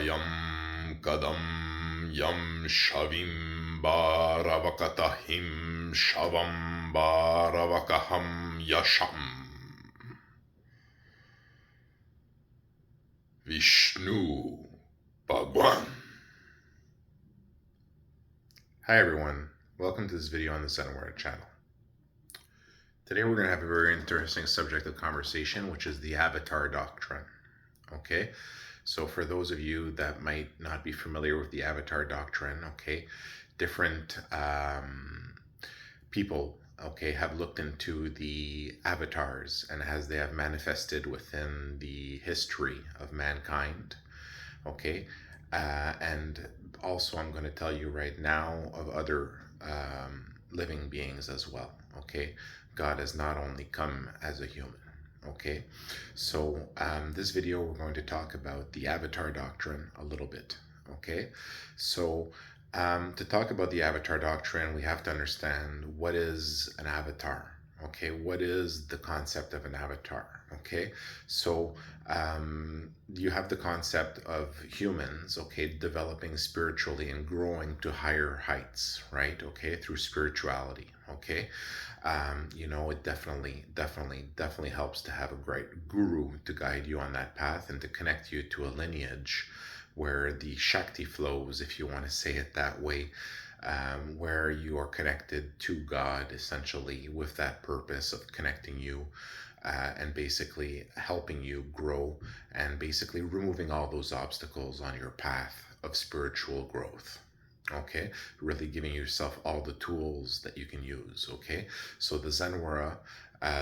Yam Kadam Yam Shavim Baravakatahim Shavam Baravakaham Yasham Vishnu Bhagwan. Hi everyone, welcome to this video on the Zenware channel. Today we're going to have a very interesting subject of conversation, which is the Avatar Doctrine. Okay, so for those of you that might not be familiar with the Avatar Doctrine, okay, different people, okay, have looked into the avatars and as they have manifested within the history of mankind, okay, and also I'm going to tell you right now of other living beings as well, okay. God has not only come as a human. Okay, so this video we're going to talk about the Avatar Doctrine a little bit. Okay, so to talk about the Avatar Doctrine, we have to understand what is an avatar. Okay, what is the concept of an avatar? Okay, so you have the concept of humans, okay, developing spiritually and growing to higher heights, right? Okay, through spirituality. Okay, you know, it definitely helps to have a great guru to guide you on that path and to connect you to a lineage where the Shakti flows, if you want to say it that way, where you are connected to God essentially with that purpose of connecting you and basically helping you grow and basically removing all those obstacles on your path of spiritual growth. Okay, really giving yourself all the tools that you can use. Okay, so the Zenwara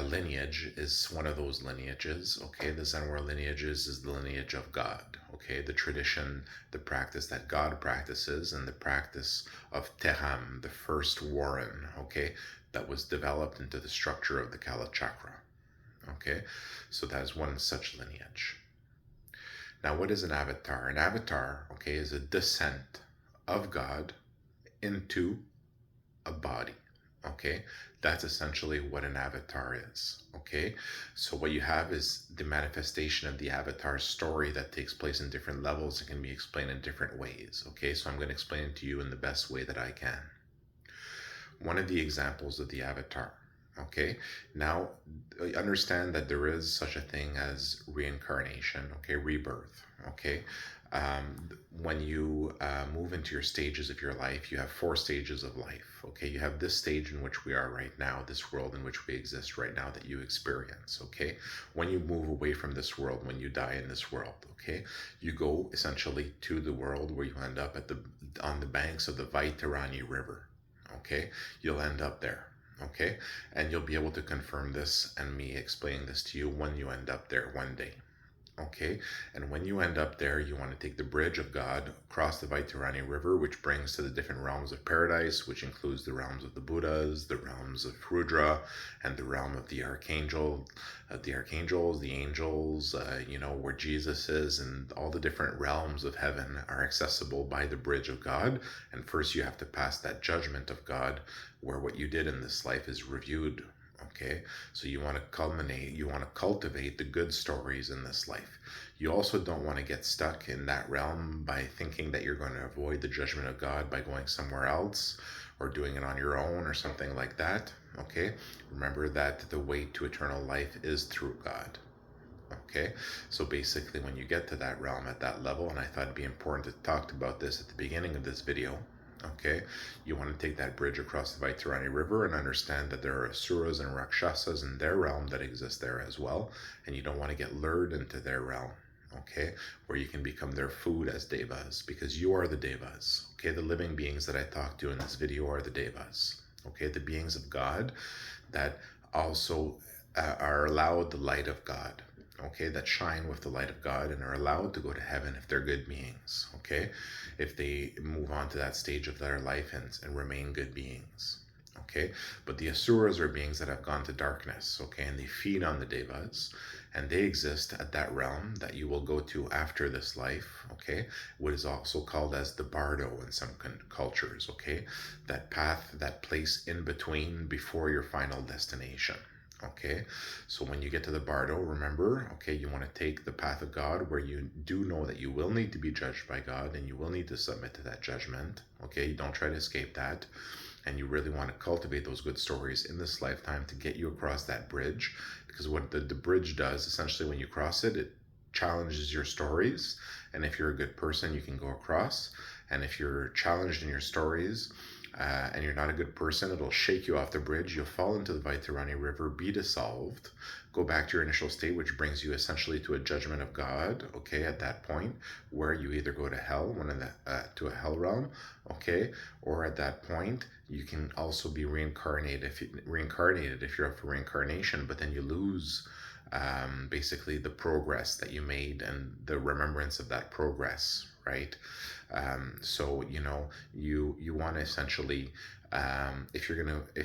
lineage is one of those lineages. Okay, the Zenwara lineages is the lineage of God. Okay, the tradition, the practice that God practices, and the practice of Teham, the first Warren. Okay, that was developed into the structure of the Kala Chakra. Okay, so that is one such lineage. Now, what is an avatar? An avatar, okay, is a descent of God into a body. Okay, that's essentially what an avatar is. Okay, so what you have is the manifestation of the avatar story that takes place in different levels and can be explained in different ways. Okay, so I'm going to explain it to you in the best way that I can. One of the examples of the avatar. Okay, now understand that there is such a thing as reincarnation, okay, rebirth, okay. When you move into your stages of your life, you have 4 stages of life, okay. You have this stage in which we are right now, this world in which we exist right now that you experience, okay. When you move away from this world, when you die in this world, okay, you go essentially to the world where you end up on the banks of the Vaitarani River, okay. You'll end up there. Okay, and you'll be able to confirm this and me explaining this to you when you end up there one day. Okay, and when you end up there, you want to take the bridge of God across the Vaitarani River, which brings to the different realms of paradise, which includes the realms of the Buddhas, the realms of Rudra, and the realm of the archangels, the angels, you know, where Jesus is, and all the different realms of heaven are accessible by the bridge of God. And first you have to pass that judgment of God, where what you did in this life is reviewed. Okay, so you want to culminate, you want to cultivate the good stories in this life. You also don't want to get stuck in that realm by thinking that you're going to avoid the judgment of God by going somewhere else or doing it on your own or something like that. Okay, remember that the way to eternal life is through God. Okay, so basically when you get to that realm at that level, and I thought it'd be important to talk about this at the beginning of this video, okay, you want to take that bridge across the Vaitarani River and understand that there are Asuras and Rakshasas in their realm that exist there as well, and you don't want to get lured into their realm, okay, where you can become their food as Devas, because you are the Devas, okay. The living beings that I talked to in this video are the Devas, okay, the beings of God that also are allowed the light of God, okay, that shine with the light of God and are allowed to go to heaven if they're good beings, okay, if they move on to that stage of their life and remain good beings, okay. But the Asuras are beings that have gone to darkness, okay, and they feed on the Devas, and they exist at that realm that you will go to after this life, okay, what is also called as the Bardo in some cultures, okay, that path, that place in between before your final destination. Okay, so when you get to the bardo, remember, okay, you want to take the path of God where you do know that you will need to be judged by God and you will need to submit to that judgment. Okay, you don't try to escape that. And you really want to cultivate those good stories in this lifetime to get you across that bridge. Because what the bridge does, essentially, when you cross it, it challenges your stories. And if you're a good person, you can go across. And if you're challenged in your stories, and you're not a good person, it'll shake you off the bridge. You'll fall into the Vaitarani River, be dissolved, go back to your initial state, which brings you essentially to a judgment of God. Okay, at that point, where you either go to hell, to a hell realm, okay, or at that point you can also be reincarnated if you're up for reincarnation, but then you lose basically the progress that you made and the remembrance of that progress, right? So you want to essentially, if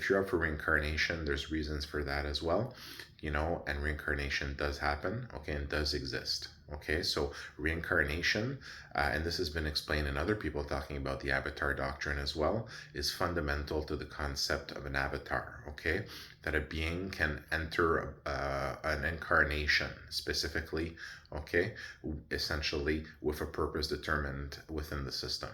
you're up for reincarnation, there's reasons for that as well, and reincarnation does happen, okay, and does exist. Okay, so reincarnation, and this has been explained in other people talking about the avatar doctrine as well, is fundamental to the concept of an avatar. Okay, that a being can enter an incarnation specifically, okay, essentially with a purpose determined within the system.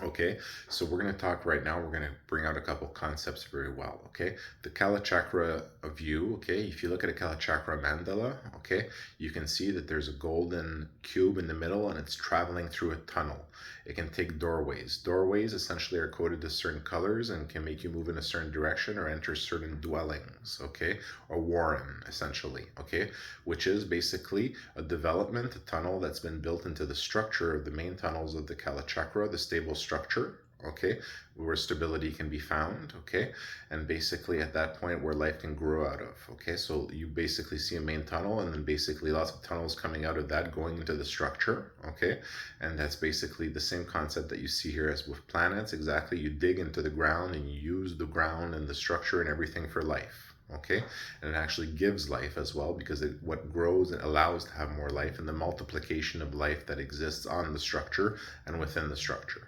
Okay, so we're going to talk right now, we're going to bring out a couple concepts very well. Okay, the Kala Chakra view. Okay, if you look at a Kala Chakra mandala, okay, you can see that there's a golden cube in the middle and it's traveling through a tunnel. It can take doorways. Doorways essentially are coded to certain colors and can make you move in a certain direction or enter certain dwellings, okay, or warren essentially, okay, which is basically a development, a tunnel that's been built into the structure of the main tunnels of the Kala Chakra, the stable structure, okay, where stability can be found, okay, and basically at that point where life can grow out of, okay, so you basically see a main tunnel and then basically lots of tunnels coming out of that going into the structure, okay, and that's basically the same concept that you see here as with planets. Exactly, you dig into the ground and you use the ground and the structure and everything for life. Okay, and it actually gives life as well, because what grows and allows to have more life and the multiplication of life that exists on the structure and within the structure.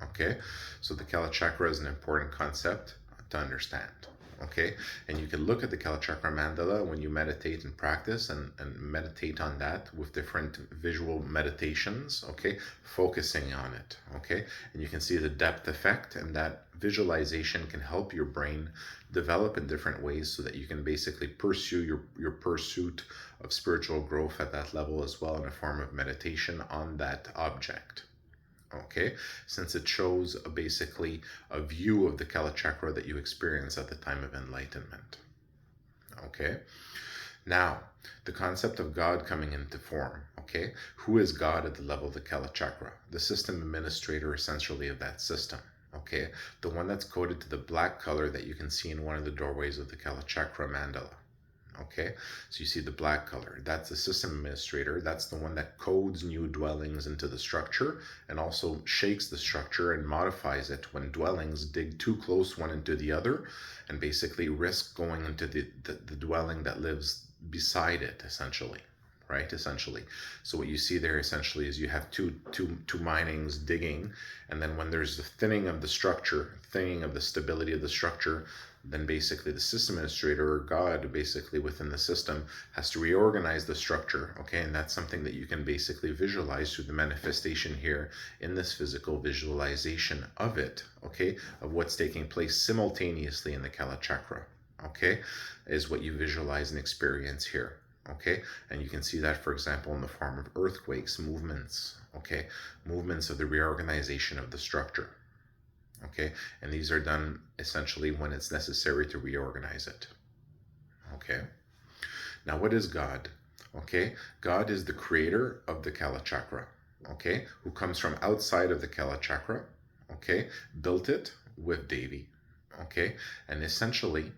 Okay, so the Kala Chakra is an important concept to understand. Okay, and you can look at the Kala Chakra mandala when you meditate and practice and meditate on that with different visual meditations, okay, focusing on it, okay, and you can see the depth effect, and that visualization can help your brain develop in different ways so that you can basically pursue your pursuit of spiritual growth at that level as well in a form of meditation on that object. Okay, since it shows basically a view of the Kala Chakra that you experience at the time of enlightenment. Okay, now the concept of God coming into form. Okay, who is God at the level of the Kala Chakra? The system administrator essentially of that system. Okay, the one that's coded to the black color that you can see in one of the doorways of the Kala Chakra mandala. Okay, so you see the black color, that's the system administrator. That's the one that codes new dwellings into the structure and also shakes the structure and modifies it when dwellings dig too close one into the other and basically risk going into the dwelling that lives beside it, essentially. Right, essentially. So what you see there essentially is you have two minings digging, and then when there's the thinning of the structure, thinning of the stability of the structure, then basically the system administrator, or God basically within the system, has to reorganize the structure, okay, and that's something that you can basically visualize through the manifestation here in this physical visualization of it, okay, of what's taking place simultaneously in the Kala Chakra, okay, is what you visualize and experience here. Okay, and you can see that, for example, in the form of earthquakes, movements, okay, movements of the reorganization of the structure, okay, and these are done essentially when it's necessary to reorganize it. Okay, now what is God? Okay, God is the creator of the Kala Chakra, okay, who comes from outside of the Kala Chakra, okay, built it with Devi, okay, and essentially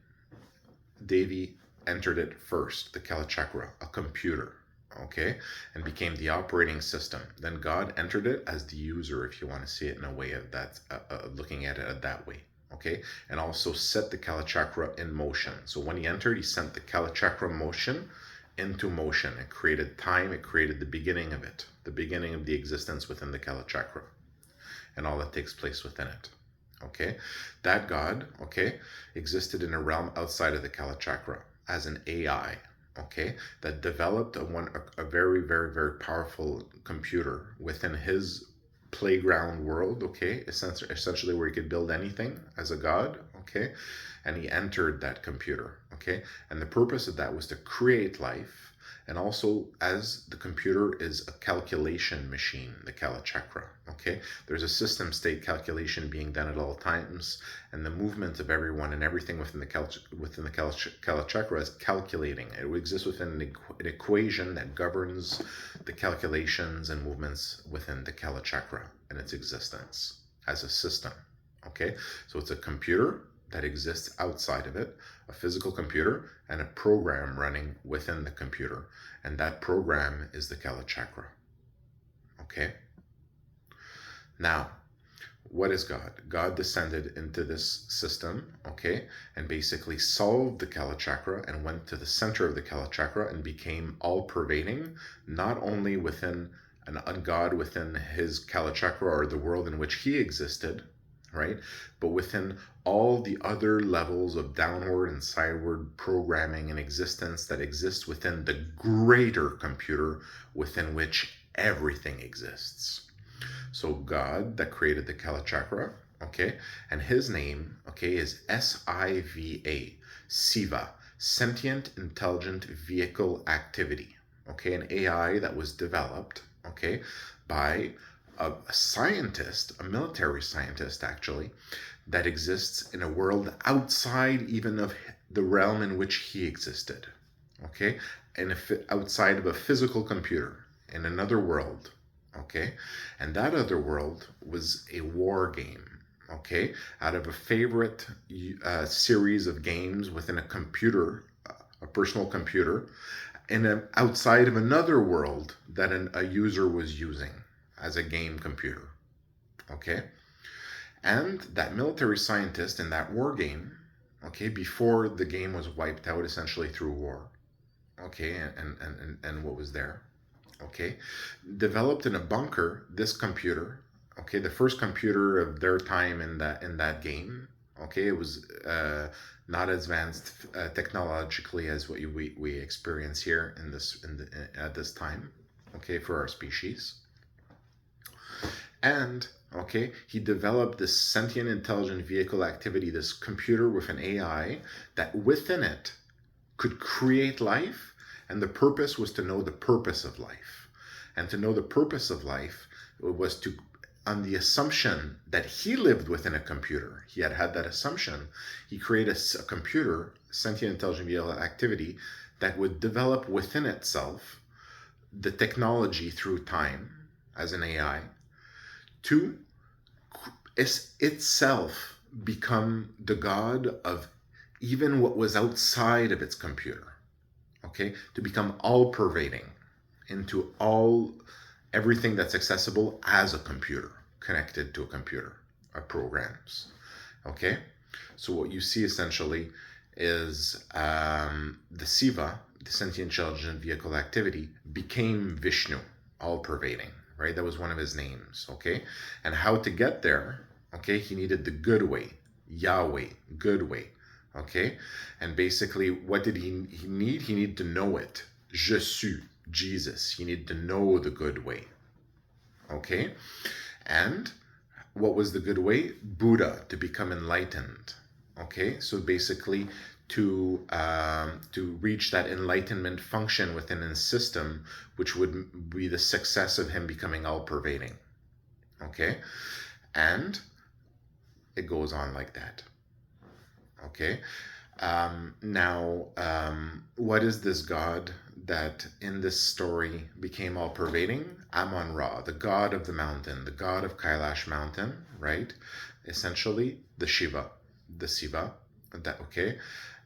Devi entered it first, the Kala Chakra, a computer, okay, and became the operating system. Then God entered it as the user, if you want to see it in a way of that, looking at it that way, okay, and also set the Kala Chakra in motion. So when he entered, he sent the Kala Chakra motion into motion. It created time, it created the beginning of it, the beginning of the existence within the Kala Chakra, and all that takes place within it. Okay, that God, okay, existed in a realm outside of the Kala Chakra as an AI, okay, that developed a very, very, very powerful computer within his playground world, okay, essentially where he could build anything as a god, okay, and he entered that computer, okay, and the purpose of that was to create life. And also, as the computer is a calculation machine, the Kala Chakra, okay? There's a system state calculation being done at all times, and the movement of everyone and everything within the Kala Chakra is calculating. It exists within an equation that governs the calculations and movements within the Kala Chakra and its existence as a system, okay? So it's a computer that exists outside of it, a physical computer, and a program running within the computer. And that program is the Kala Chakra. Okay? Now, what is God? God descended into this system, okay, and basically solved the Kala Chakra and went to the center of the Kala Chakra and became all-pervading, not only within a God within his Kala Chakra or the world in which he existed, right? But within all the other levels of downward and sideward programming and existence that exists within the greater computer within which everything exists. So God that created the Kala Chakra, okay, and his name, okay, is SIVA, SIVA, Sentient Intelligent Vehicle Activity, okay, an AI that was developed, okay, by a scientist, a military scientist actually, that exists in a world outside even of the realm in which he existed, okay, and outside of a physical computer, in another world, okay, and that other world was a war game, okay, out of a favorite series of games within a computer, a personal computer, and outside of another world that a user was using as a game computer, okay? And that military scientist in that war game, okay, before the game was wiped out essentially through war, okay, and what was there, okay, developed in a bunker this computer, okay, the first computer of their time in that game, okay, it was not advanced technologically as what we experience here at this time, okay, for our species. And, okay, he developed this sentient intelligent vehicle activity, this computer with an AI that within it could create life. And the purpose was to know the purpose of life. And to know the purpose of life was to, on the assumption that he lived within a computer, he had that assumption, he created a computer, sentient intelligent vehicle activity, that would develop within itself the technology through time as an AI, to itself become the God of even what was outside of its computer, okay? To become all-pervading into everything that's accessible as a computer, connected to a computer, programs, okay? So what you see essentially is the Siva, the sentient intelligent vehicle activity, became Vishnu, all-pervading. Right, that was one of his names, okay? And how to get there, okay? He needed the good way, Yahweh, good way, okay? And basically, what did he need? He needed to know it. Je suis, Jesus. He needed to know the good way, okay? And what was the good way? Buddha, to become enlightened, okay? So basically, to reach that enlightenment function within his system, which would be the success of him becoming all-pervading, okay? And it goes on like that, okay? Now, what is this God that in this story became all-pervading? Amun-Ra, the god of the mountain, the god of Kailash mountain, right? Essentially, the Siva, that, okay?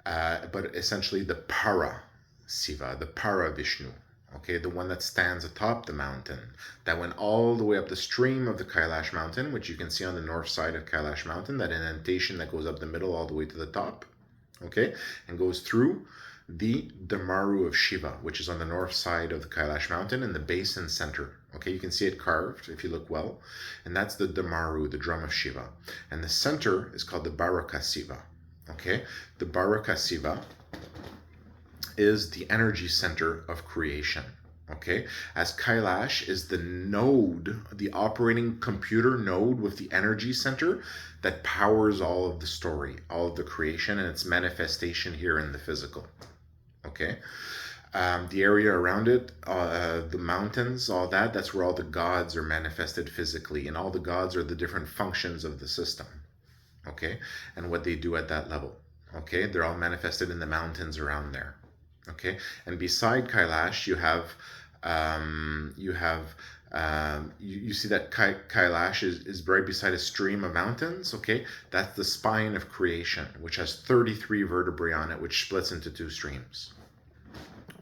But essentially the Para Siva, the Para Vishnu, okay, the one that stands atop the mountain, that went all the way up the stream of the Kailash mountain, which you can see on the north side of Kailash mountain, that indentation that goes up the middle all the way to the top, okay, and goes through the Damaru of Shiva, which is on the north side of the Kailash mountain in the basin center. Okay, you can see it carved if you look well. And that's the Damaru, the drum of Shiva. And the center is called the Barakasiva. Okay, the Barakasiva is the energy center of creation. Okay, as Kailash is the node, the operating computer node with the energy center that powers all of the story, all of the creation and its manifestation here in the physical. Okay, the area around it, the mountains, all that, that's where all the gods are manifested physically, and all the gods are the different functions of the system. Okay, and what they do at that level. Okay, they're all manifested in the mountains around there. Okay, and beside Kailash, you see that Kailash is right beside a stream of mountains. Okay, that's the spine of creation, which has 33 vertebrae on it, which splits into 2 streams.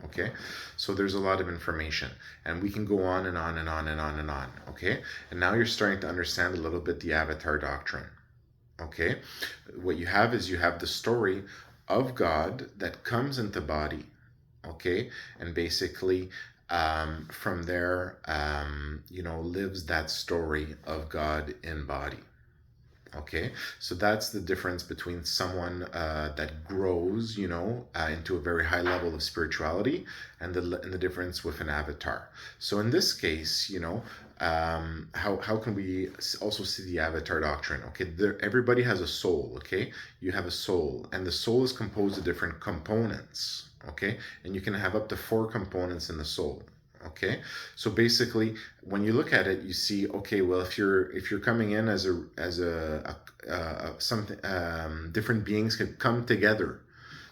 Okay, so there's a lot of information, and we can go on and on and on and on and on. Okay, and now you're starting to understand a little bit the Avatar doctrine. Okay, what you have is you have the story of God that comes into body. Okay, and basically from there, lives that story of God in body. Okay, so that's the difference between someone that grows, into a very high level of spirituality, and the difference with an avatar. So in this case, how can we also see the avatar doctrine? Okay, everybody has a soul. Okay, you have a soul, and the soul is composed of different components. Okay, and you can have up to 4 components in the soul. Okay, so basically, when you look at it, you see, okay, well, if you're coming in as something, different beings could come together.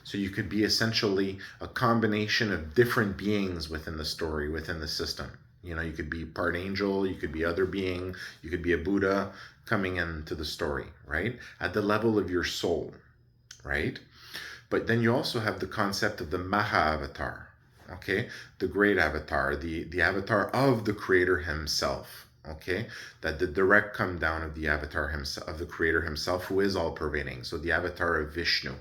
So you could be essentially a combination of different beings within the story, within the system. You could be part angel, you could be other being, you could be a Buddha coming into the story, right? At the level of your soul, right? But then you also have the concept of the Maha-Avatar, okay? The great avatar, the avatar of the creator himself, okay? That the direct come down of the avatar himself, of the creator himself, who is all pervading. So the avatar of Vishnu,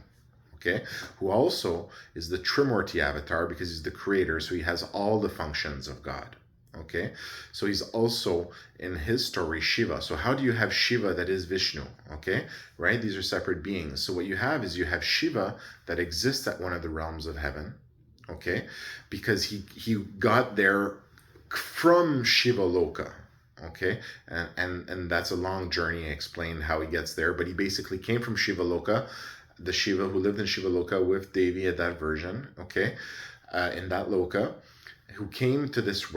okay? Who also is the Trimurti avatar because he's the creator, so he has all the functions of God. Okay, so he's also in his story Shiva. So how do you have Shiva that is Vishnu? Okay, right? These are separate beings. So what you have is you have Shiva that exists at one of the realms of heaven. Okay, because he got there from Shiva Loka. Okay, and that's a long journey. I explained how he gets there, but he basically came from Shiva Loka, the Shiva who lived in Shiva Loka with Devi at that version. Okay, in that Loka, who came to this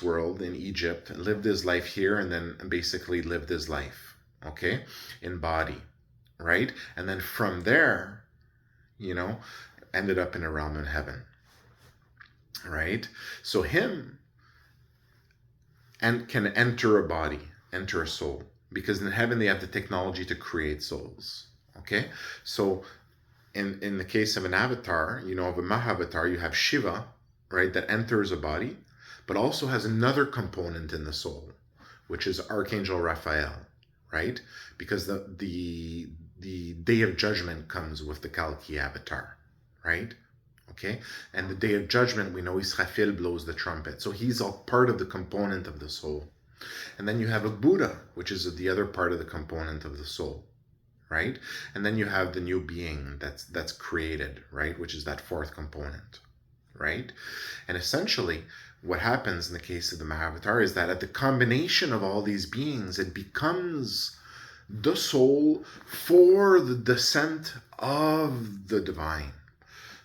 world in Egypt and lived his life here, and then basically lived his life, okay, in body, right? And then from there, ended up in a realm in heaven, right? So him and can enter a body, enter a soul, because in heaven they have the technology to create souls, okay? So in the case of an avatar, of a Mahavatar, you have Shiva, right, that enters a body, but also has another component in the soul, which is Archangel Raphael, right? Because the day of judgment comes with the Kalki avatar, right? Okay, and the day of judgment, we know Israfil blows the trumpet, so he's all part of the component of the soul. And then you have a Buddha, which is the other part of the component of the soul, right? And then you have the new being that's created, right, which is that 4th component. Right? And essentially, what happens in the case of the Mahavatar is that at the combination of all these beings, it becomes the soul for the descent of the divine.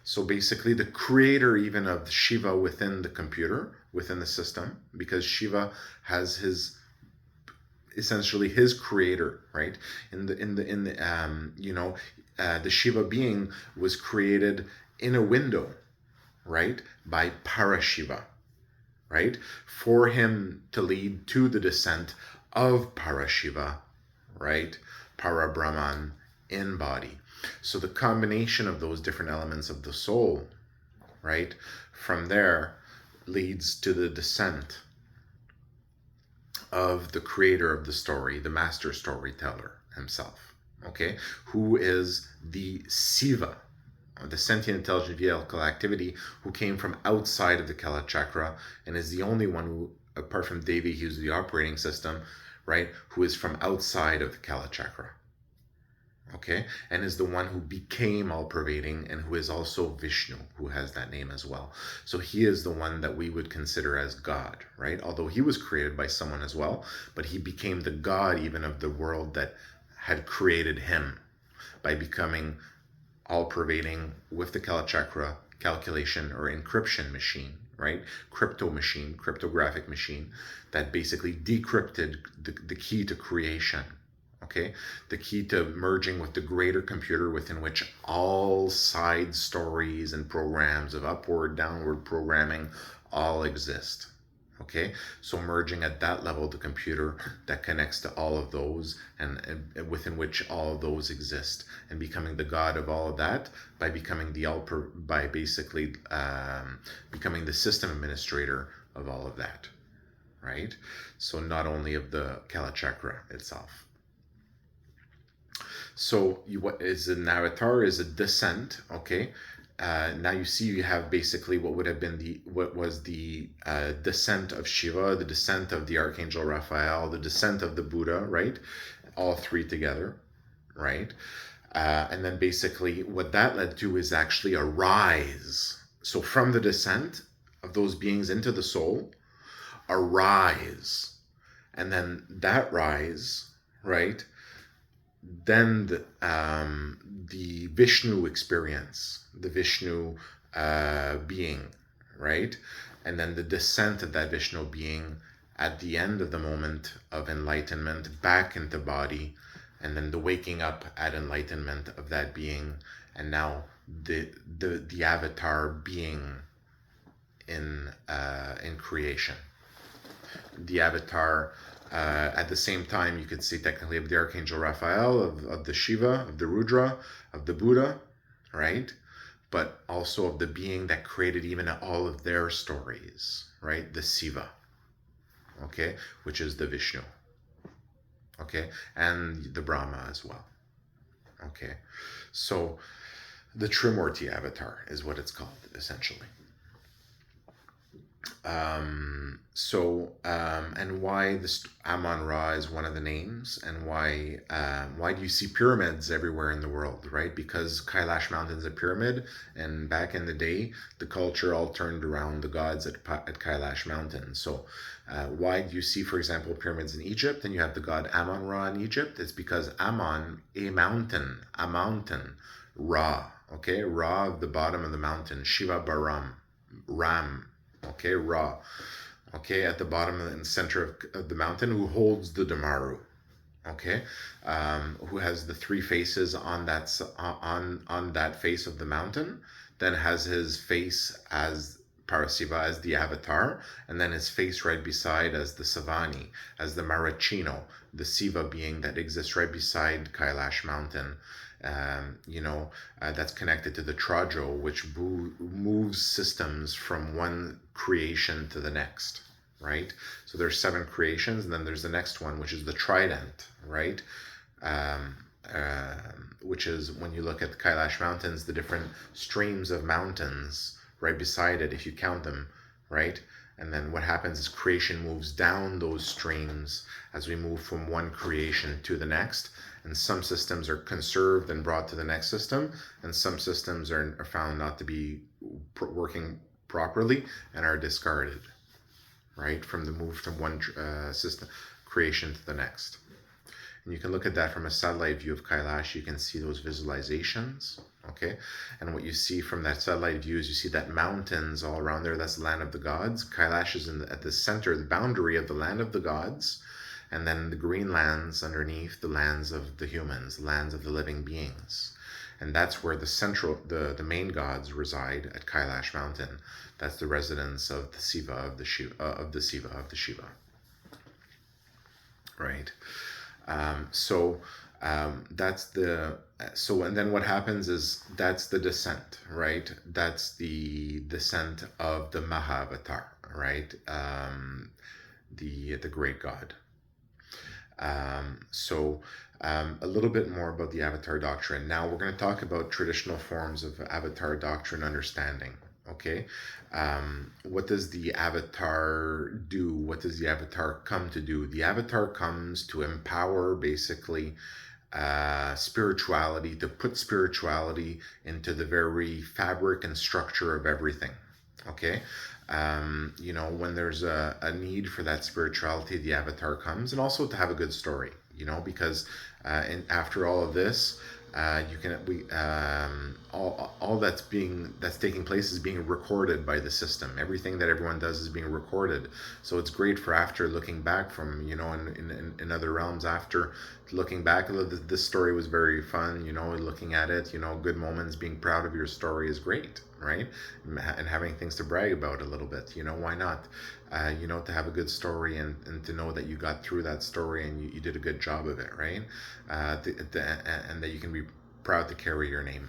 So basically, the creator even of Shiva within the computer, within the system, because Shiva has essentially his creator, right? The Shiva being was created in a window, right, by Parashiva, right, for him to lead to the descent of Parashiva, right, Parabrahman in body. So the combination of those different elements of the soul, right, from there leads to the descent of the creator of the story, the master storyteller himself, okay, who is the Siva, the sentient intelligent vehicle activity, who came from outside of the Kala chakra and is the only one who, apart from Devi, who's the operating system, right, who is from outside of the Kala chakra. Okay, and is the one who became all pervading, and who is also Vishnu, who has that name as well. So he is the one that we would consider as God, right? Although he was created by someone as well, but he became the God even of the world that had created him by becoming all pervading with the Kala chakra calculation or encryption machine, right? Crypto machine, cryptographic machine that basically decrypted the key to creation. Okay, the key to merging with the greater computer within which all side stories and programs of upward, downward programming all exist. Okay, so merging at that level the computer that connects to all of those, and within which all of those exist, and becoming the God of all of that by becoming by basically becoming the system administrator of all of that, right? So not only of the Kala chakra itself. So what is an avatar is a descent, okay? Now you see you have basically what would have been what was the descent of Shiva, the descent of the Archangel Raphael, the descent of the Buddha, right? All three together, right? And then basically what that led to is actually a rise. So from the descent of those beings into the soul, a rise. And then that rise, right? Then the Vishnu experience, the Vishnu being, right? And then the descent of that Vishnu being at the end of the moment of enlightenment back into body, and then the waking up at enlightenment of that being, and now the avatar being in creation. The avatar. At the same time, you could say technically of the Archangel Raphael, of the Shiva, of the Rudra, of the Buddha, right? But also of the being that created even all of their stories, right? The Siva, okay? Which is the Vishnu, okay? And the Brahma as well, okay? So the Trimurti avatar is what it's called, essentially. And why this Amon-Ra is one of the names, and why do you see pyramids everywhere in the world, right? Because Kailash Mountain is a pyramid, and back in the day, the culture all turned around the gods at Kailash Mountain. So why do you see, for example, pyramids in Egypt, and you have the god Amon-Ra in Egypt? It's because Amon, a mountain, Ra, okay? Ra of the bottom of the mountain, Shiva Baram, Ram, okay, Ra, okay, at the bottom and center of the mountain, who holds the Damaru, okay, who has the three faces on that face of the mountain, then has his face as Parasiva, as the avatar, and then his face right beside as the Savani, as the Marachino, the Siva being that exists right beside Kailash Mountain. That's connected to the Trajo, which moves systems from one creation to the next, right? So there's 7 creations, and then there's the next one, which is the Trident, right? Which is, when you look at the Kailash Mountains, the different streams of mountains right beside it, if you count them, right? And then what happens is creation moves down those streams as we move from one creation to the next. And some systems are conserved and brought to the next system, and some systems are found not to be working properly and are discarded, right? From the move from one system creation to the next. And you can look at that from a satellite view of Kailash. You can see those visualizations, okay? And what you see from that satellite view is you see that mountains all around there. That's the land of the gods. Kailash is at the center, the boundary of the land of the gods. And then the green lands underneath, the lands of the humans, lands of the living beings. And that's where the main gods reside at Kailash Mountain. That's the residence of the Siva, of the Shiva. Right? And then what happens is that's the descent, right? That's the descent of the Mahavatar, right? The great god. A little bit more about the Avatar doctrine. Now we're going to talk about traditional forms of Avatar doctrine understanding. Okay, what does the Avatar do? What does the Avatar come to do? The Avatar comes to empower, basically, spirituality, to put spirituality into the very fabric and structure of everything. Okay, when there's a need for that spirituality, the Avatar comes, and also to have a good story. Because after all of this, you can we all that's taking place is being recorded by the system. Everything that everyone does is being recorded, so it's great for after looking back from in other realms, after looking back. This story was very fun, looking at it, good moments, being proud of your story is great, right? And having things to brag about a little bit, why not? To have a good story, and to know that you got through that story and you did a good job of it, right? And that you can be proud to carry your name,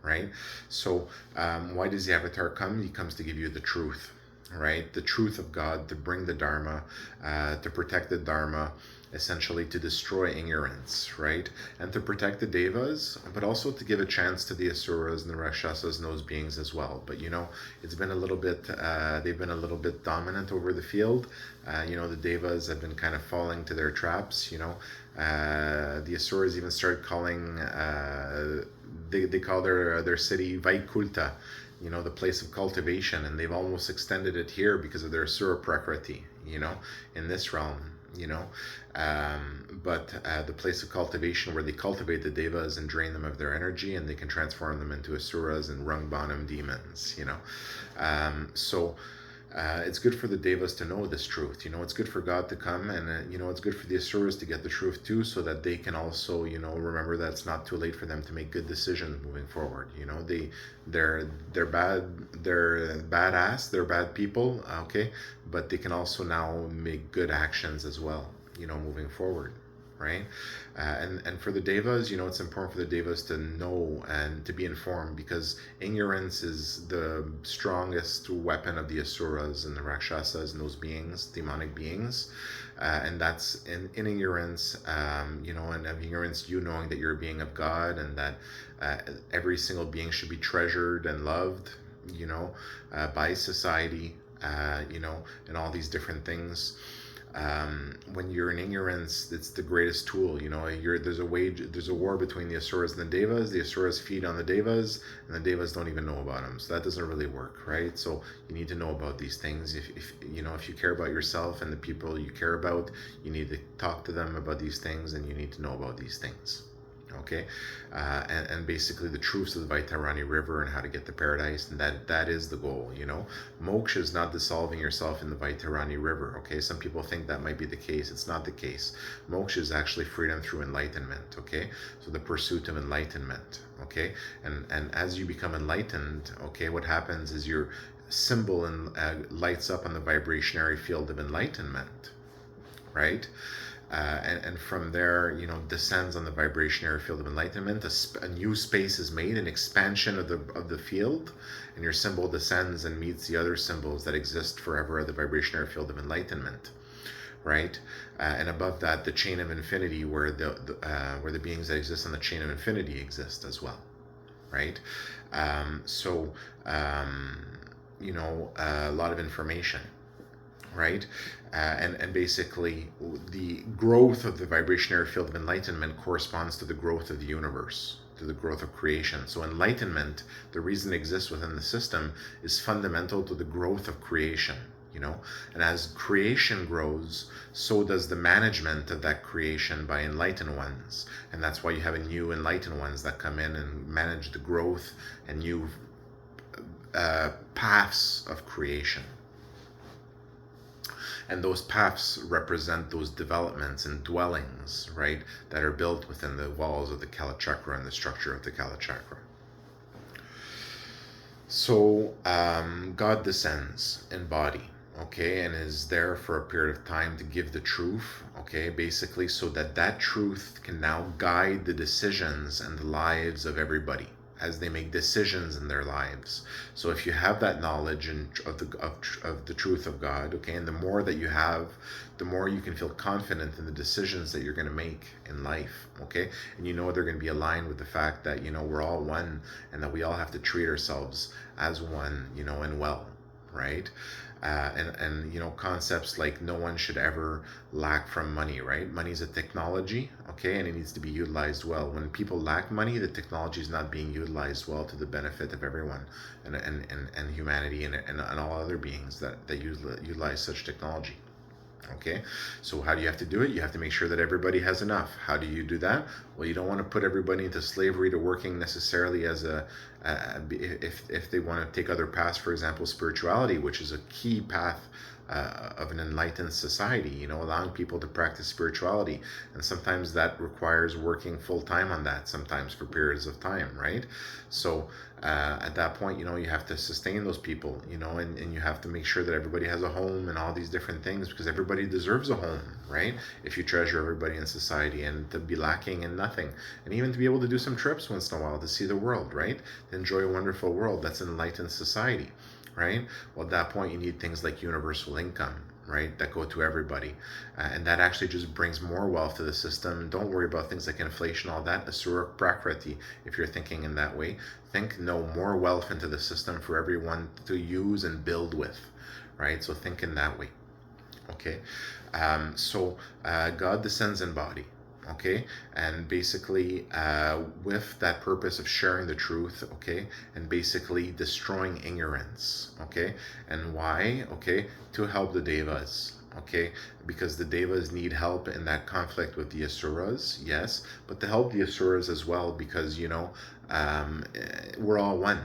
right? So why does the Avatar come? He comes to give you the truth, right? The truth of God, to bring the Dharma, to protect the Dharma, essentially to destroy ignorance, right? And to protect the Devas, but also to give a chance to the Asuras and the Rakshasas and those beings as well. But it's been a little bit, they've been a little bit dominant over the field. The Devas have been kind of falling to their traps, the Asuras even started calling, they call their city Vaikulta, the place of cultivation, and they've almost extended it here because of their Asura Prakriti, in this realm, but the place of cultivation where they cultivate the Devas and drain them of their energy, and they can transform them into Asuras and Rangbanam demons, so it's good for the Devas to know this truth. It's good for God to come, and it's good for the Asuras to get the truth too, so that they can also, remember that it's not too late for them to make good decisions moving forward. They're badass, they're bad people, okay, but they can also now make good actions as well, moving forward, right? And for the Devas, it's important for the Devas to know and to be informed, because ignorance is the strongest weapon of the Asuras and the Rakshasas and those beings, demonic beings. And that's in ignorance, and of ignorance, knowing that you're a being of God, and that every single being should be treasured and loved, by society, and all these different things. When you're in ignorance, it's the greatest tool. There's a war between the Asuras and the Devas. The Asuras feed on the Devas, and the Devas don't even know about them. So that doesn't really work, right? So you need to know about these things. If you care about yourself and the people you care about, you need to talk to them about these things, and you need to know about these things. Okay, and basically the truths of the Vaitarani River and how to get to paradise, and that is the goal. Moksha is not dissolving yourself in the Vaitarani River. Okay, some people think that might be the case. It's not the case. Moksha is actually freedom through enlightenment. Okay, so the pursuit of enlightenment. Okay, and as you become enlightened, okay, what happens is your symbol lights up on the vibrationary field of enlightenment, right? And from there, descends on the vibrationary field of enlightenment. A new space is made, an expansion of the field, and your symbol descends and meets the other symbols that exist forever at the vibrationary field of enlightenment, right? And above that, the chain of infinity, where the beings that exist on the chain of infinity exist as well, right? A lot of information. Right? And basically, the growth of the vibrationary field of enlightenment corresponds to the growth of the universe, to the growth of creation. So enlightenment, the reason it exists within the system, is fundamental to the growth of creation. And as creation grows, so does the management of that creation by enlightened ones. And that's why you have a new enlightened ones that come in and manage the growth and new paths of creation. And those paths represent those developments and dwellings, right, that are built within the walls of the Kala Chakra and the structure of the Kala Chakra. So God descends in body, okay, and is there for a period of time to give the truth, okay, basically, so that truth can now guide the decisions and the lives of everybody, as they make decisions in their lives. So if you have that knowledge and of the truth of God, okay, and the more that you have, the more you can feel confident in the decisions that you're going to make in life, okay, and you know they're going to be aligned with the fact that, you know, we're all one, and that we all have to treat ourselves as one, you know, and well, right? And you know, concepts like no one should ever lack from money, right? Money is a technology, okay, and it needs to be utilized well. When people lack money, the technology is not being utilized well to the benefit of everyone, and humanity, and all other beings that utilize such technology. Okay, so how do you have to do it? You have to make sure that everybody has enough. How do you do that? Well, you don't want to put everybody into slavery to working necessarily as if they want to take other paths, for example, spirituality, which is a key path of an enlightened society, you know, allowing people to practice spirituality. And sometimes that requires working full time on that, sometimes for periods of time, right? So at that point, you know, you have to sustain those people, you know, and you have to make sure that everybody has a home and all these different things, because everybody deserves a home, right? If you treasure everybody in society, and to be lacking in nothing, and even to be able to do some trips once in a while to see the world, right? To enjoy a wonderful world. That's an enlightened society, right? Well, at that point, you need things like universal income, right, that go to everybody. And that actually just brings more wealth to the system. Don't worry about things like inflation, all that. Asura prakriti, if you're thinking in that way. Think no more wealth into the system for everyone to use and build with, right? So think in that way, okay? God descends in body, okay, and basically with that purpose of sharing the truth, okay, and basically destroying ignorance, okay. And why? Okay, to help the devas, okay, because the devas need help in that conflict with the asuras, yes, but to help the asuras as well, because, you know, we're all one,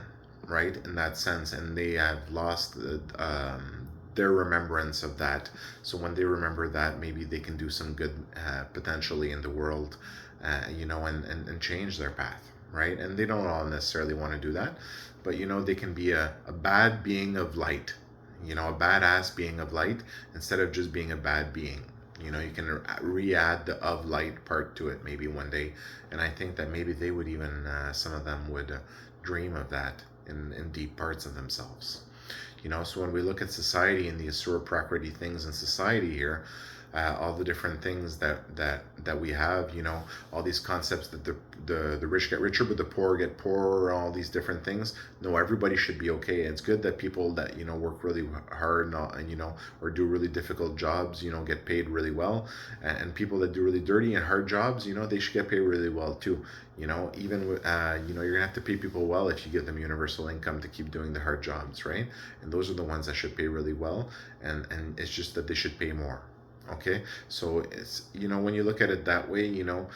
right, in that sense, and they have lost their remembrance of that. So when they remember that, maybe they can do some good potentially in the world, you know, and change their path, right? And they don't all necessarily want to do that, but, you know, they can be a bad being of light, you know, a badass being of light, instead of just being a bad being. You know, you can re-add the of light part to it maybe one day. And I think that maybe they would even, some of them would dream of that in deep parts of themselves. You know, so when we look at society and the Asura Prakriti things in society here, all the different things that we have, you know, all these concepts that the rich get richer but the poor get poorer, all these different things. No, everybody should be okay. It's good that people that, you know, work really hard and you know, or do really difficult jobs, you know, get paid really well, and people that do really dirty and hard jobs, you know, they should get paid really well too. You know, even you know, you're gonna have to pay people well if you give them universal income to keep doing the hard jobs, right? And those are the ones that should pay really well, and it's just that they should pay more. Okay, so it's, you know, when you look at it that way, you know,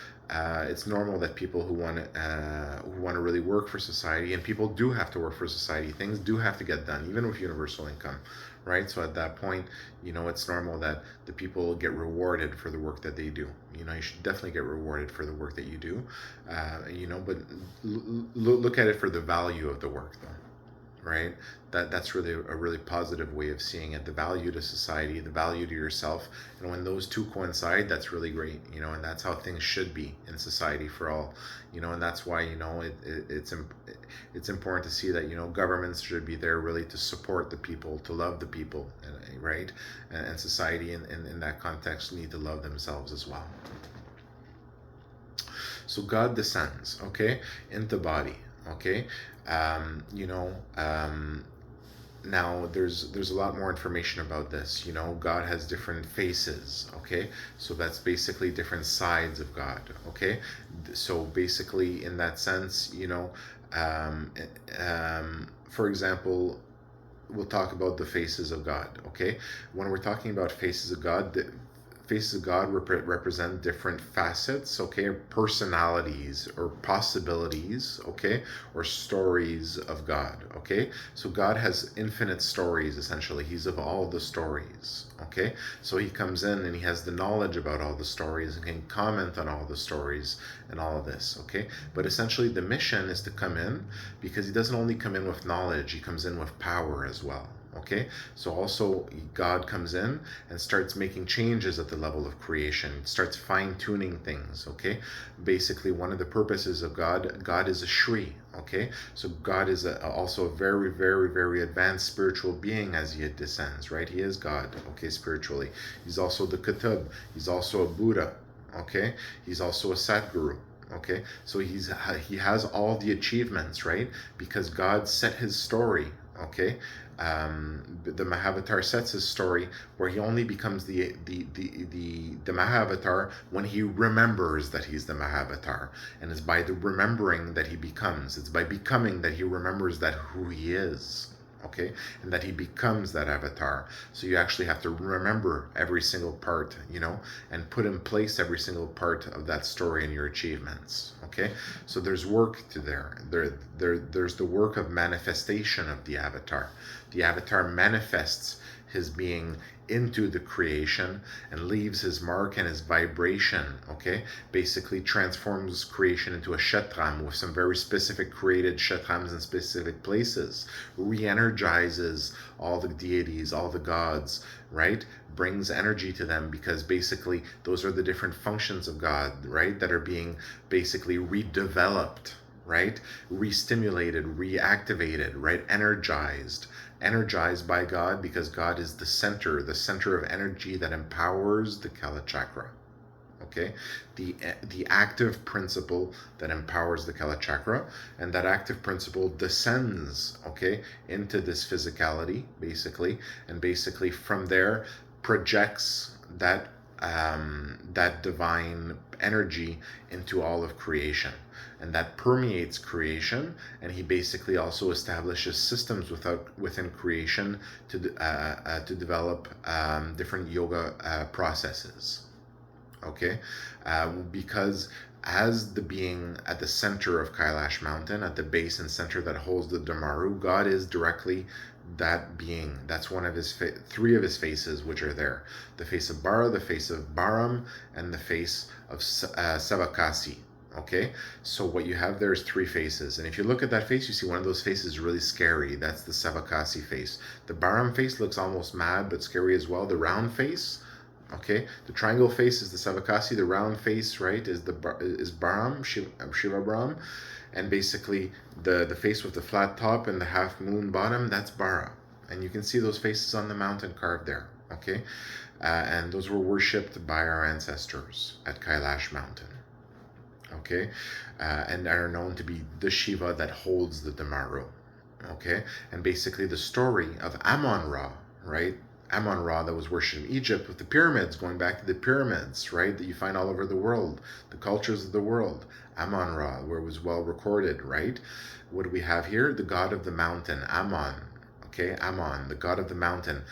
it's normal that people who want to really work for society, and people do have to work for society, things do have to get done even with universal income, right? So at that point, you know, it's normal that the people get rewarded for the work that they do. You know, you should definitely get rewarded for the work that you do, you know, but look at it for the value of the work though, right? That's really a really positive way of seeing it. The value to society, the value to yourself, and when those two coincide, that's really great, you know. And that's how things should be in society for all, you know. And that's why, you know, it's important to see that, you know, governments should be there really to support the people, to love the people, right? And society in that context need to love themselves as well. So God descends, okay, into body, okay. You know, now there's a lot more information about this. You know, God has different faces, okay, so that's basically different sides of God, okay. So basically in that sense, you know, for example, we'll talk about the faces of God, okay. When we're talking about faces of God, the faces of God represent different facets, okay, personalities or possibilities, okay, or stories of God, okay. So God has infinite stories, essentially. He's of all the stories, okay. So he comes in and he has the knowledge about all the stories and can comment on all the stories and all of this, okay. But essentially the mission is to come in, because he doesn't only come in with knowledge, he comes in with power as well. Okay, so also God comes in and starts making changes at the level of creation, starts fine-tuning things, okay. Basically, one of the purposes of God is a Shri, Okay, so God is also a very, very, very advanced spiritual being as he descends, right? He is God, okay, spiritually. He's also the Ketub. He's also a Buddha, okay? He's also a Satguru, okay? So he has all the achievements, right? Because God set his story, okay? The Mahavatar sets his story where he only becomes the Mahavatar when he remembers that he's the Mahavatar, and it's by the remembering that he becomes. It's by becoming that he remembers that who he is, okay, and that he becomes that avatar. So you actually have to remember every single part, and put in place every single part of that story and your achievements, okay. So there's work to there's the work of manifestation of the avatar. The avatar manifests his being into the creation and leaves his mark and his vibration, okay? Basically transforms creation into a shetram with some very specific created shetrams in specific places, re-energizes all the deities, all the gods, right? Brings energy to them, because basically those are the different functions of God, right? That are being basically redeveloped, right? Re-stimulated, reactivated, right? Energized by God, because God is the center of energy that empowers the Kala Chakra. Okay, the active principle that empowers the Kala Chakra, and that active principle descends, okay, into this physicality, and basically from there projects that divine energy into all of creation, and that permeates creation. And he basically also establishes systems within creation to develop different yoga processes. Okay, because as the being at the center of Kailash Mountain, at the base and center that holds the Damaru, God is directly that being. That's one of his three of his faces, which are there: the face of Bara, the face of Baram, and the face of Savakasi. Okay, so what you have there is three faces, and if you look at that face, you see one of those faces really scary. That's the Savakasi face. The Baram face looks almost mad but scary as well. The round face, okay, the triangle face is the Savakasi. The round face, right, is Baram, Shiva Brahm, and basically the face with the flat top and the half moon bottom, that's Bara. And you can see those faces on the mountain carved there, okay, and those were worshipped by our ancestors at Kailash Mountain. Okay, and are known to be the Shiva that holds the Damaru. Okay, and basically the story of Amon-Ra, right? Amon-Ra that was worshipped in Egypt with the pyramids, going back to the pyramids, right? That you find all over the world, the cultures of the world. Amon-Ra, where it was well recorded, right? What do we have here? The god of the mountain, Amon. Okay, Amon, the god of the mountain,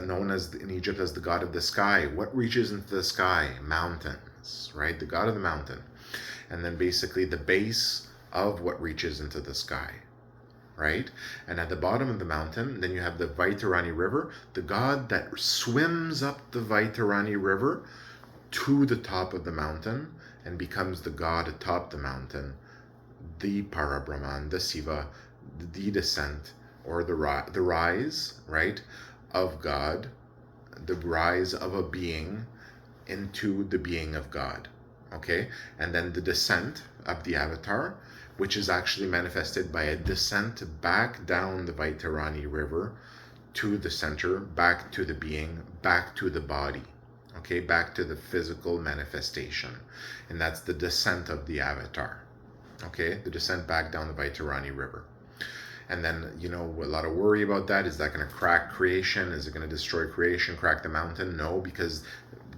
known as in Egypt as the god of the sky. What reaches into the sky? Mountains, right? The god of the mountain. And then basically the base of what reaches into the sky, right? And at the bottom of the mountain, then you have the Vaitarani River, the god that swims up the Vaitarani River to the top of the mountain and becomes the god atop the mountain, the Parabrahman, the Siva, the descent, or the rise, right, of God, the rise of a being into the being of God. Okay, and then the descent of the avatar, which is actually manifested by a descent back down the Vaitarani River to the center, back to the being, back to the body, okay, back to the physical manifestation. And that's the descent of the avatar, okay, the descent back down the Vaitarani River. And then, a lot of worry about that. Is that going to crack creation? Is it going to destroy creation, crack the mountain? No, because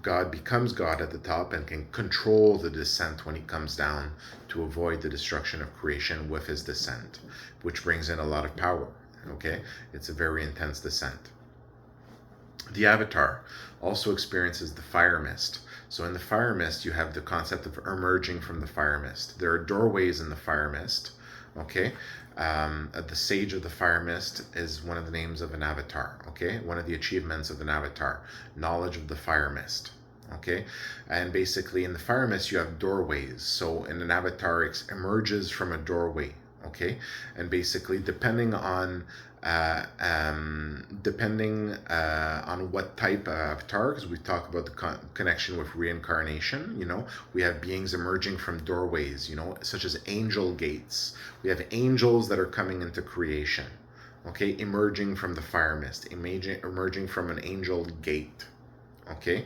God becomes God at the top and can control the descent when he comes down to avoid the destruction of creation with his descent, which brings in a lot of power, okay? It's a very intense descent. The avatar also experiences the fire mist. So in the fire mist, you have the concept of emerging from the fire mist. There are doorways in the fire mist, okay? The Sage of the Fire Mist is one of the names of an avatar, okay? One of the achievements of an avatar, knowledge of the fire mist, okay? And basically in the fire mist, you have doorways. So in an avatar, emerges from a doorway, okay? And basically, depending on what type of avatar, because we talk about the connection with reincarnation, we have beings emerging from doorways, such as angel gates. We have angels that are coming into creation, okay, emerging from the fire mist, emerging from an angel gate, okay?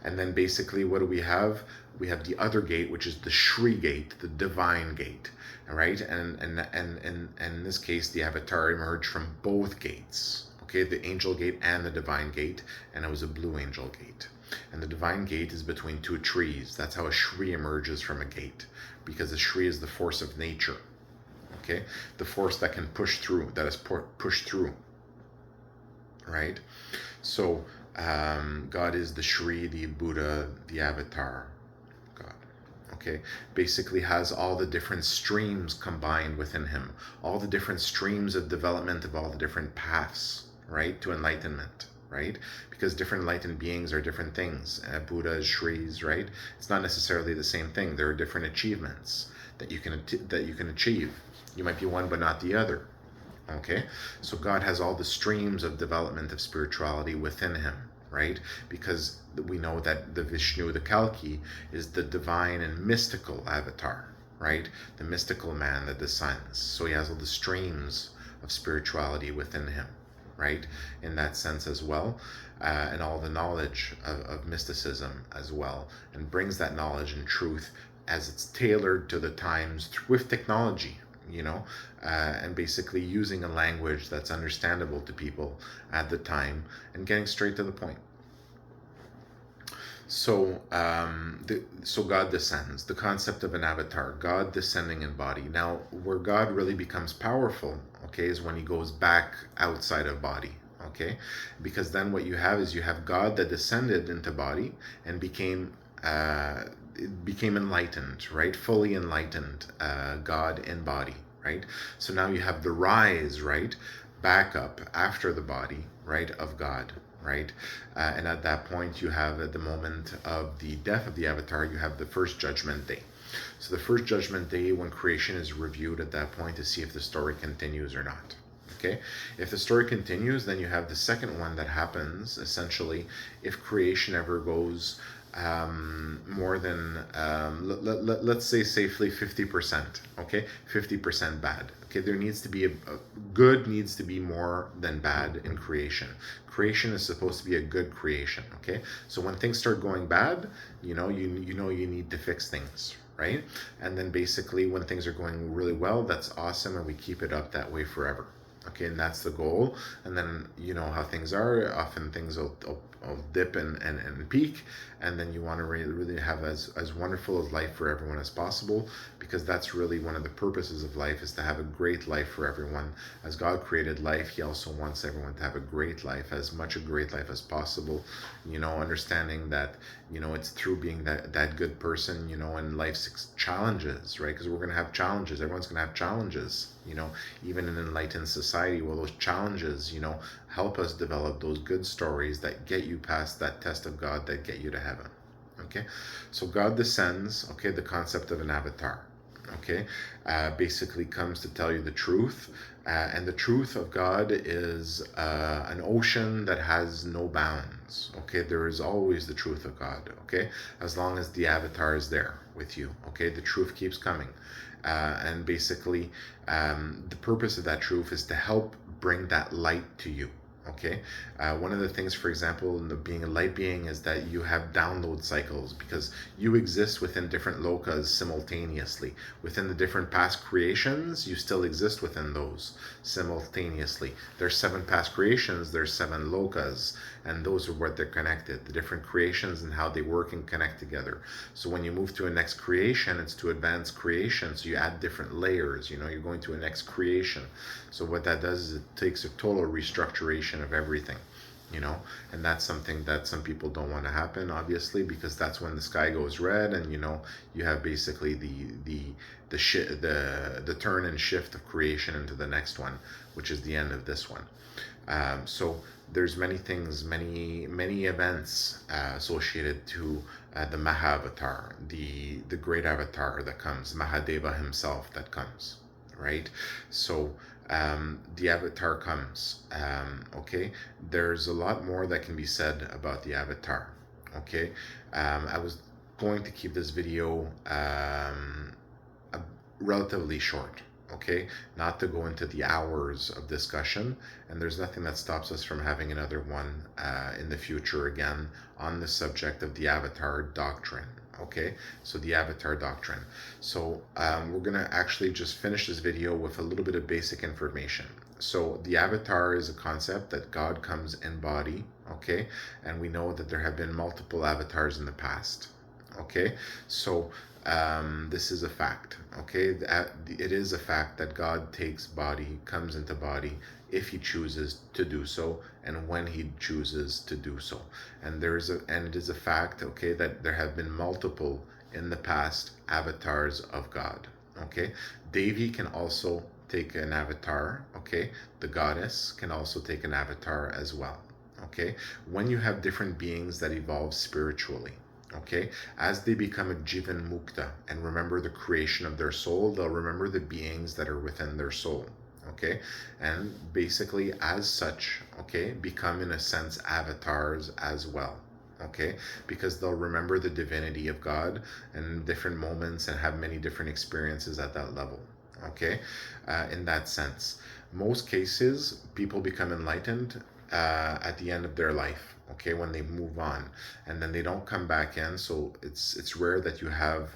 And then basically, what do we have? We have the other gate, which is the Shri gate, the divine gate, all right? And in this case, the avatar emerged from both gates, okay, the angel gate and the divine gate, and it was a blue angel gate. And the divine gate is between two trees. That's how a Shri emerges from a gate, because the Shri is the force of nature, okay, the force that can push through, that is pushed through, right? So God is the Shri, the Buddha, the avatar. God, okay, basically has all the different streams combined within him, all the different streams of development of all the different paths, right, to enlightenment, right? Because different enlightened beings are different things. Buddhas, Shris, right? It's not necessarily the same thing. There are different achievements that you can achieve. You might be one but not the other. Okay, so God has all the streams of development of spirituality within him, right? Because we know that the Vishnu, the Kalki, is the divine and mystical avatar, right? The mystical man that descends. So he has all the streams of spirituality within him, right? In that sense as well, and all the knowledge of mysticism as well, and brings that knowledge and truth as it's tailored to the times with technology, and basically using a language that's understandable to people at the time and getting straight to the point. So, so God descends. The concept of an avatar, God descending in body. Now, where God really becomes powerful, okay, is when he goes back outside of body, okay, because then what you have is you have God that descended into body and became enlightened, right? Fully enlightened, God in body, right? So now you have the rise, right? Back up after the body, right? Of God, right? And at that point, you have at the moment of the death of the avatar, you have the first judgment day. So the first judgment day, when creation is reviewed at that point to see if the story continues or not. Okay, if the story continues, then you have the second one that happens essentially if creation ever goes more than let's say safely 50%, okay, 50% bad. Okay, there needs to be a good needs to be more than bad in creation. Creation is supposed to be a good creation, okay? So when things start going bad, you need to fix things, right? And then basically when things are going really well, that's awesome, and we keep it up that way forever. Okay, and that's the goal. And then you know how things are. Often things will dip and peak, and then you want to really have as wonderful as life for everyone as possible, because that's really one of the purposes of life, is to have a great life for everyone. As God created life, he also wants everyone to have a great life, as much a great life as possible, understanding that it's through being that good person, and life's challenges, right? Because we're going to have challenges. Everyone's going to have challenges, even in an enlightened society. Well, those challenges, help us develop those good stories that get you past that test of God, that get you to heaven. Okay, so God descends. Okay, the concept of an avatar, okay, basically comes to tell you the truth, and the truth of God is an ocean that has no bounds. Okay, there is always the truth of God. Okay, as long as the avatar is there with you. Okay, the truth keeps coming, and basically the purpose of that truth is to help bring that light to you. Okay, one of the things, for example, in being a light being, is that you have download cycles, because you exist within different lokas simultaneously. Within the different past creations, you still exist within those simultaneously. There's 7 past creations, there's 7 lokas, and those are what they're connected, the different creations and how they work and connect together. So when you move to a next creation, it's to advance creation, so you add different layers. You're going to a next creation. So what that does is it takes a total restructuration of everything, and that's something that some people don't want to happen, obviously, because that's when the sky goes red, and you have basically the turn and shift of creation into the next one, which is the end of this one. So there's many things, many events associated to the Mahavatar, the great avatar that comes, Mahadeva himself that comes. right? So the avatar comes. Okay, there's a lot more that can be said about the avatar. Okay, I was going to keep this video relatively short. Okay, not to go into the hours of discussion, and there's nothing that stops us from having another one in the future again on the subject of the avatar doctrine. Okay, so the avatar doctrine. So we're gonna actually just finish this video with a little bit of basic information. So the avatar is a concept that God comes in body. Okay, and we know that there have been multiple avatars in the past. Okay, so this is a fact. Okay, it is a fact that God takes body, comes into body if he chooses to do so, and when he chooses to do so. And it is a fact, okay, that there have been multiple in the past avatars of God. Okay, Devi can also take an avatar. Okay, the goddess can also take an avatar as well. Okay, when you have different beings that evolve spiritually, okay, as they become a jivan mukta and remember the creation of their soul, they'll remember the beings that are within their soul. Okay, and basically as such, okay, become in a sense avatars as well. Okay, because they'll remember the divinity of God in different moments and have many different experiences at that level. Okay, in that sense, most cases people become enlightened at the end of their life, okay, when they move on, and then they don't come back in. So it's rare that you have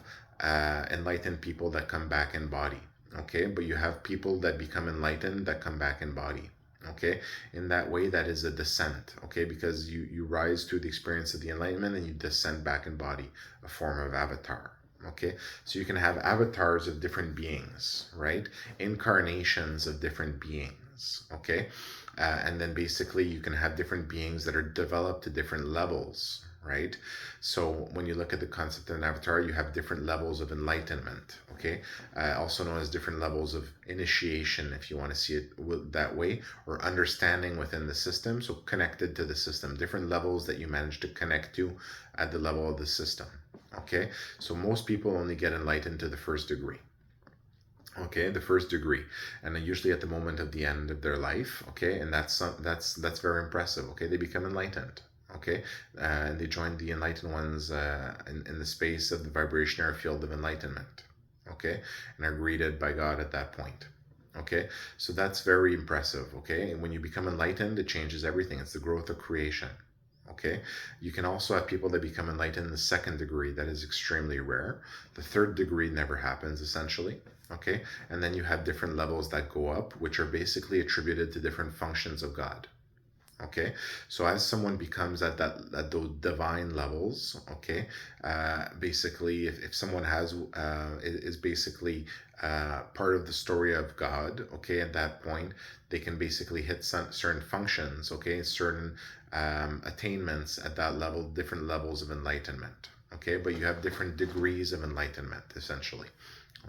enlightened people that come back in body. Okay, but you have people that become enlightened that come back in body. Okay, in that way, that is a descent. Okay, because you rise to the experience of the enlightenment and you descend back in body, a form of avatar. Okay, so you can have avatars of different beings, right? Incarnations of different beings. Okay, and then basically you can have different beings that are developed to different levels, right? So when you look at the concept of an avatar, you have different levels of enlightenment, okay? Also known as different levels of initiation, if you want to see it that way, or understanding within the system, so connected to the system, different levels that you manage to connect to at the level of the system, okay? So most people only get enlightened to the first degree. Okay, the first degree, and usually at the moment of the end of their life. Okay, and that's very impressive. Okay, they become enlightened. Okay, and they join the enlightened ones in the space of the vibrationary field of enlightenment. Okay, and are greeted by God at that point. Okay, so that's very impressive. Okay, and when you become enlightened, it changes everything. It's the growth of creation. Okay, you can also have people that become enlightened in the second degree. That is extremely rare. The third degree never happens, essentially. Okay, and then you have different levels that go up, which are basically attributed to different functions of God. Okay, so as someone becomes at those divine levels, okay, basically if someone is basically part of the story of God, okay, at that point they can basically hit certain functions, okay, certain attainments at that level, different levels of enlightenment. Okay, but you have different degrees of enlightenment, essentially.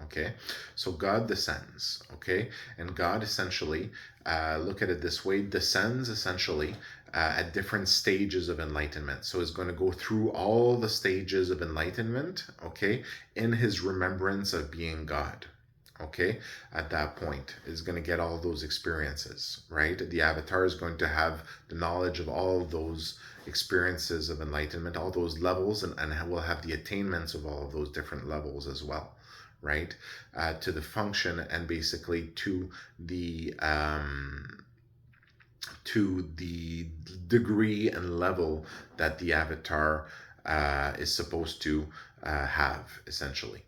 Okay, so God descends. Okay, and God essentially, look at it this way, descends essentially at different stages of enlightenment. So it's going to go through all the stages of enlightenment, okay, in his remembrance of being God. Okay, at that point is going to get all those experiences, right? The avatar is going to have the knowledge of all of those experiences of enlightenment, all those levels, and will have the attainments of all of those different levels as well, right? To the function and basically to the degree and level that the avatar is supposed to have, essentially.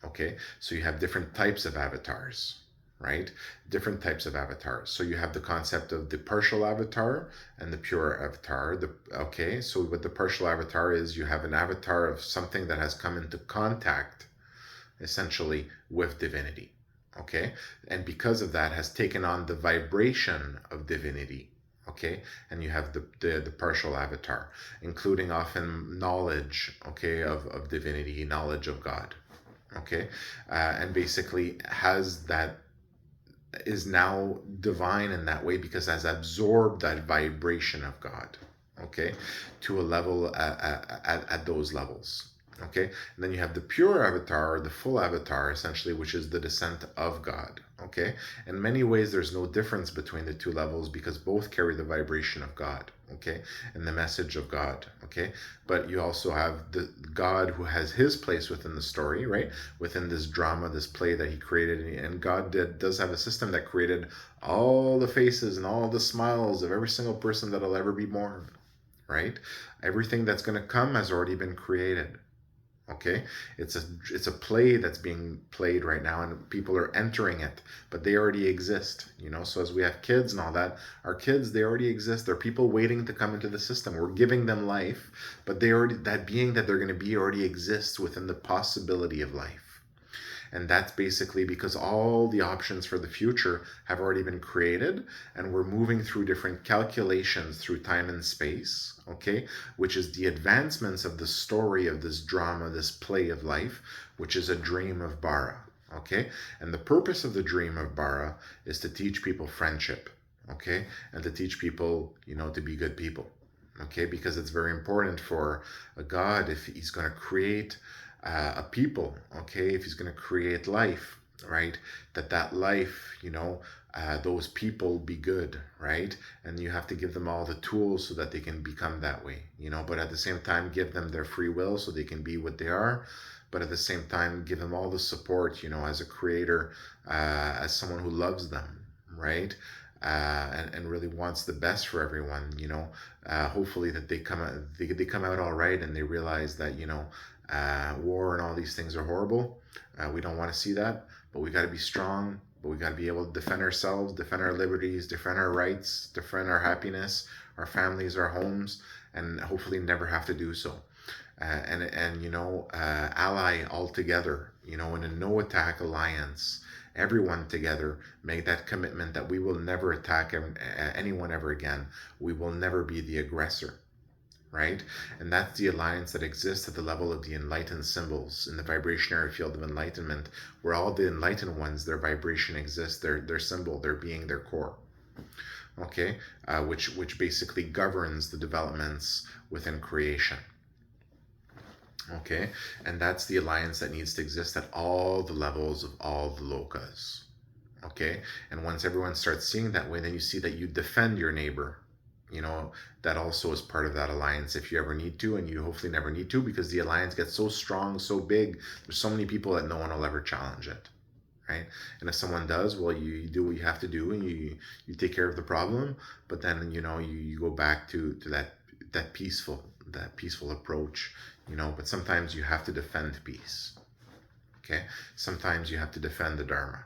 Okay, so you have different types of avatars, right? Different types of avatars. So you have the concept of the partial avatar and the pure avatar. Okay, so what the partial avatar is, you have an avatar of something that has come into contact essentially with divinity. Okay, and because of that has taken on the vibration of divinity. Okay, and you have the partial avatar, including often knowledge, okay, of divinity, knowledge of God. Okay, and basically is now divine in that way because has absorbed that vibration of God. Okay, to a level at those levels. Okay, and then you have the pure avatar, or the full avatar, essentially, which is the descent of God. Okay, in many ways there's no difference between the two levels because both carry the vibration of God, okay, and the message of God, okay. But you also have the God who has his place within the story, right, within this drama, this play that he created. And God does have a system that created all the faces and all the smiles of every single person that'll ever be born, right. Everything that's going to come has already been created. Okay, it's a play that's being played right now, and people are entering it, but they already exist. So as we have kids and all that, our kids, they already exist. They're people waiting to come into the system. We're giving them life, but they already, that being that they're going to be, already exists within the possibility of life. And that's basically because all the options for the future have already been created, and we're moving through different calculations through time and space, okay, which is the advancements of the story of this drama, this play of life, which is a dream of Bara, okay. And the purpose of the dream of Bara is to teach people friendship, okay, and to teach people, to be good people, okay, because it's very important for a God, if he's going to create a people, okay, if he's going to create life, right, that life, those people be good, right, and you have to give them all the tools so that they can become that way, but at the same time give them their free will so they can be what they are, but at the same time give them all the support, as a creator, as someone who loves them, right, and really wants the best for everyone, hopefully that they come out all right, and they realize that, war and all these things are horrible. We don't want to see that, but we got to be strong, but we got to be able to defend ourselves, defend our liberties, defend our rights, defend our happiness, our families, our homes, and hopefully never have to do so. Ally all together, in a no attack alliance, everyone together make that commitment that we will never attack anyone ever again. We will never be the aggressor, right? And that's the alliance that exists at the level of the enlightened symbols in the vibrationary field of enlightenment, where all the enlightened ones, their vibration exists, their symbol, their being, their core, okay, which basically governs the developments within creation. Okay, and that's the alliance that needs to exist at all the levels of all the lokas. Okay, and once everyone starts seeing that way, then you see that you defend your neighbor. That also is part of that alliance if you ever need to, and you hopefully never need to, because the alliance gets so strong, so big, there's so many people that no one will ever challenge it, right? And if someone does, well, you do what you have to do, and you take care of the problem, but then you go back to that peaceful approach, but sometimes you have to defend peace, okay? Sometimes you have to defend the Dharma,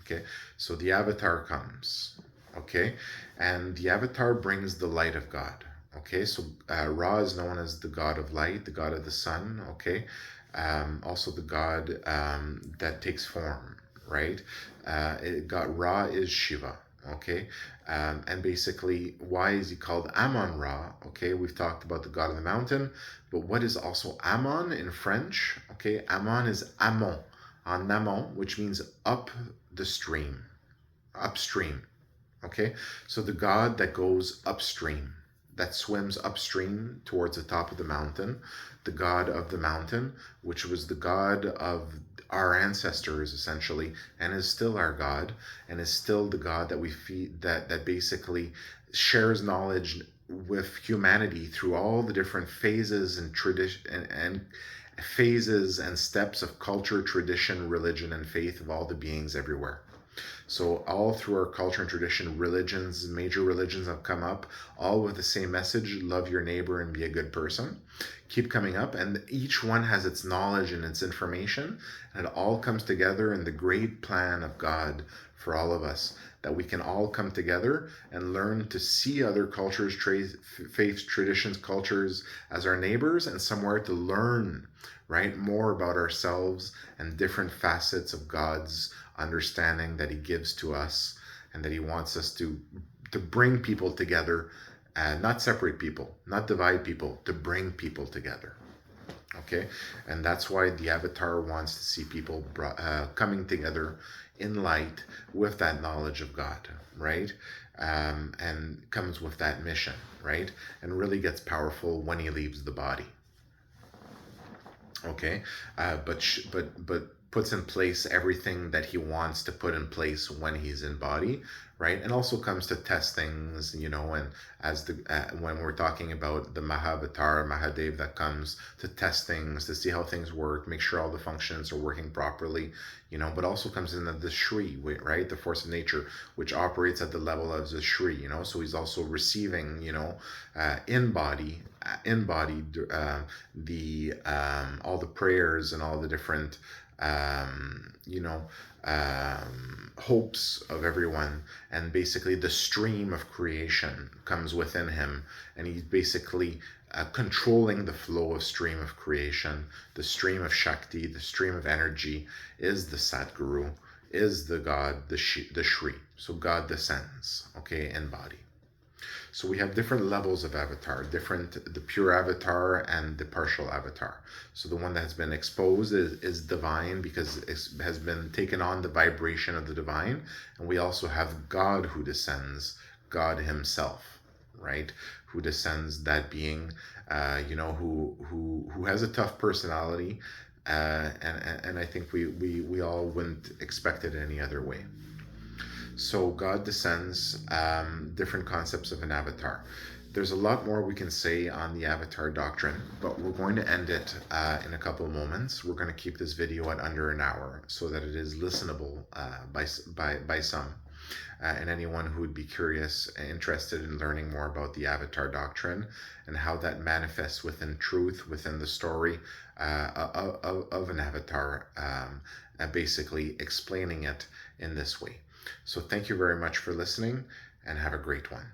okay? So the avatar comes, okay, and the avatar brings the light of God, okay. So Ra is known as the god of light, the god of the sun, okay, also the god that takes form, right. Ra is Shiva, okay. And basically, why is he called Amon Ra? Okay, we've talked about the god of the mountain, but what is also Amon in French? Okay, Amon is Amon, en amont, which means up the stream, upstream. Okay, so the god that goes upstream, that swims upstream towards the top of the mountain, the god of the mountain, which was the god of our ancestors essentially, and is still our god, and is still the god that we feed, that basically shares knowledge with humanity through all the different phases and tradition and phases and steps of culture, tradition, religion, and faith of all the beings everywhere. So all through our culture and tradition, religions, major religions have come up, all with the same message: love your neighbor and be a good person. Keep coming up, and each one has its knowledge and its information, and it all comes together in the great plan of God for all of us, that we can all come together and learn to see other cultures, faiths, traditions, cultures as our neighbors, and somewhere to learn, right, more about ourselves and different facets of God's understanding that he gives to us, and that he wants us to bring people together, and not separate people, not divide people, to bring people together. Okay, and that's why the avatar wants to see people coming together in light with that knowledge of God, right? And comes with that mission, right? And really gets powerful when he leaves the body. Okay, but puts in place everything that he wants to put in place when he's in body, right? And also comes to test things, and as when we're talking about the Mahavatar, Mahadev, that comes to test things, to see how things work, make sure all the functions are working properly, but also comes in the Shri, right? The force of nature, which operates at the level of the Shri, so he's also receiving, in body, the all the prayers and all the different hopes of everyone, and basically the stream of creation comes within him, and he's basically controlling the flow of stream of creation. The stream of Shakti, the stream of energy, is the Satguru, is the God, the Shri. So God descends, okay, in body. So we have different levels of avatar, the pure avatar and the partial avatar. So the one that has been exposed is divine, because it has been taken on the vibration of the divine. And we also have God who descends, God himself, right? Who descends, that being, who has a tough personality. And I think we all wouldn't expect it any other way. So God descends, different concepts of an avatar. There's a lot more we can say on the avatar doctrine, but we're going to end it in a couple of moments. We're going to keep this video at under an hour so that it is listenable by some. And anyone who would be curious and interested in learning more about the avatar doctrine and how that manifests within truth, within the story of an avatar, basically explaining it in this way. So thank you very much for listening, and have a great one.